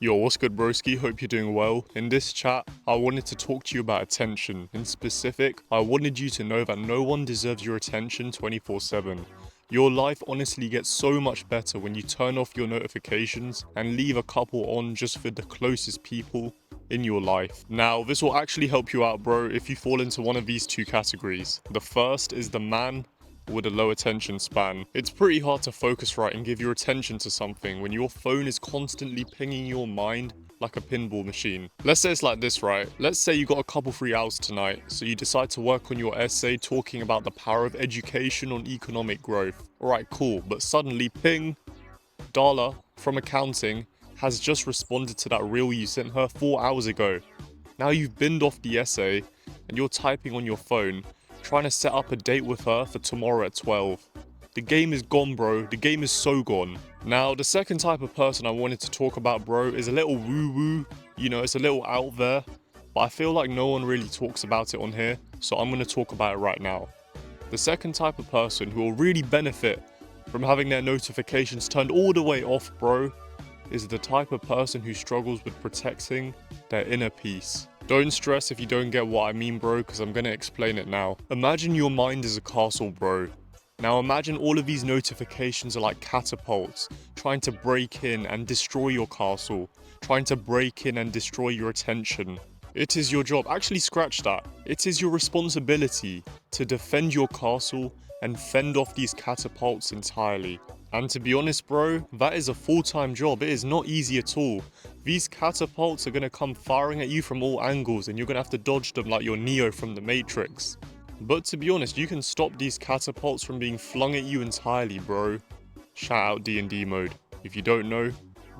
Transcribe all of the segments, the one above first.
Yo, what's good, broski? Hope you're doing well. In this chat, I wanted to talk to you about attention. In specific, I wanted you to know that no one deserves your attention 24/7. Your life honestly gets so much better when you turn off your notifications and leave a couple on just for the closest people in your life. Now, this will actually help you out, bro, if you fall into one of these two categories. The first is the man with a low attention span. It's pretty hard to focus right and give your attention to something when your phone is constantly pinging your mind like a pinball machine. Let's say it's like this, right? Let's say you got a couple free hours tonight, so you decide to work on your essay talking about the power of education on economic growth. Alright, cool, but suddenly ping, Darla from accounting has just responded to that reel you sent her 4 hours ago. Now you've binned off the essay and you're typing on your phone, trying to set up a date with her for tomorrow at 12. The game is gone, bro. The game is so gone. Now, the second type of person I wanted to talk about, bro, is a little woo-woo. You know, it's a little out there, but I feel like no one really talks about it on here, so I'm going to talk about it right now. The second type of person who will really benefit from having their notifications turned all the way off, bro, is the type of person who struggles with protecting their inner peace. Don't stress if you don't get what I mean, bro, because I'm going to explain it now. Imagine your mind is a castle, bro. Now imagine all of these notifications are like catapults, trying to break in and destroy your castle, trying to break in and destroy your attention. It is your job, actually scratch that. It is your responsibility to defend your castle and fend off these catapults entirely. And to be honest, bro, that is a full-time job. It is not easy at all. These catapults are going to come firing at you from all angles and you're going to have to dodge them like you're Neo from the Matrix. But to be honest, you can stop these catapults from being flung at you entirely, bro. Shout out D&D mode. If you don't know,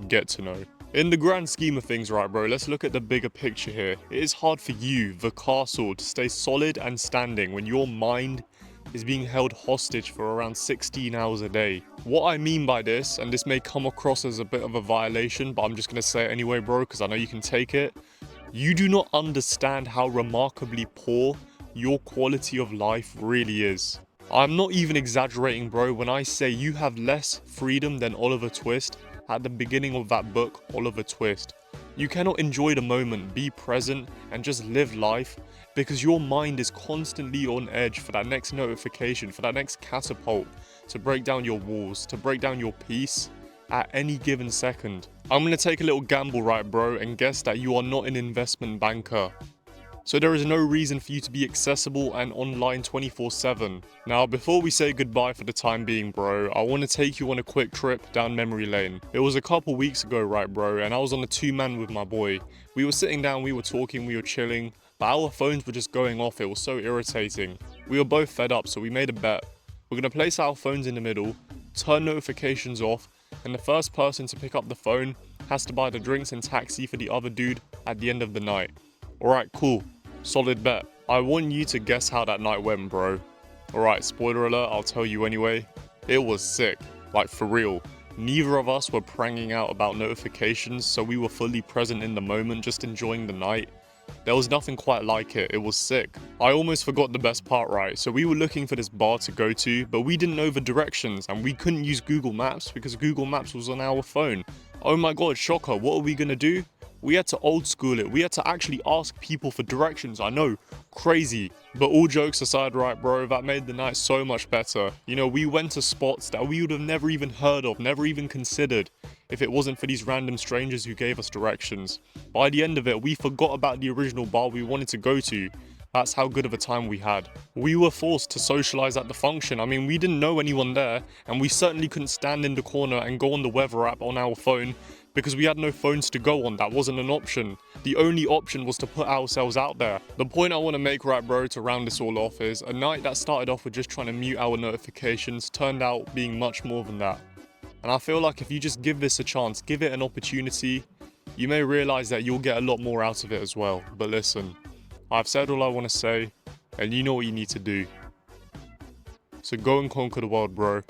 get to know. In the grand scheme of things, right, bro, let's look at the bigger picture here. It is hard for you, the castle, to stay solid and standing when your mind is being held hostage for around 16 hours a day. What I mean by this, and this may come across as a bit of a violation, but I'm just going to say it anyway, bro, because I know you can take it. You do not understand how remarkably poor your quality of life really is. I'm not even exaggerating, bro, when I say you have less freedom than Oliver Twist at the beginning of that book, Oliver Twist. You cannot enjoy the moment, be present, and just live life because your mind is constantly on edge for that next notification, for that next catapult to break down your walls, to break down your peace at any given second. I'm going to take a little gamble, right, bro, and guess that you are not an investment banker. So there is no reason for you to be accessible and online 24/7. Now, before we say goodbye for the time being, bro, I want to take you on a quick trip down memory lane. It was a couple weeks ago, right, bro, and I was on a two-man with my boy. We were sitting down, we were talking, we were chilling, but our phones were just going off. It was so irritating. We were both fed up, so we made a bet. We're going to place our phones in the middle, turn notifications off, and the first person to pick up the phone has to buy the drinks and taxi for the other dude at the end of the night. Alright, cool. Solid bet. I want you to guess how that night went, bro. Alright, spoiler alert, I'll tell you anyway. It was sick. Like, for real. Neither of us were pranging out about notifications, so we were fully present in the moment, just enjoying the night. There was nothing quite like it. It was sick. I almost forgot the best part, right? So we were looking for this bar to go to, but we didn't know the directions, and we couldn't use Google Maps because Google Maps was on our phone. Oh my god, shocker, what are we gonna do? We had to old school it. We had to actually ask people for directions. I know, crazy. But all jokes aside, right, bro, that made the night so much better. You know, we went to spots that we would have never even heard of, never even considered, if it wasn't for these random strangers who gave us directions. By the end of it, we forgot about the original bar we wanted to go to. That's how good of a time we had. We were forced to socialize at the function. I mean, we didn't know anyone there, and we certainly couldn't stand in the corner and go on the weather app on our phone because we had no phones to go on. That wasn't an option. The only option was to put ourselves out there. The point I want to make, right, bro, to round this all off is a night that started off with just trying to mute our notifications turned out being much more than that. And I feel like if you just give this a chance, give it an opportunity, you may realize that you'll get a lot more out of it as well. But listen, I've said all I want to say, and you know what you need to do. So go and conquer the world, bro.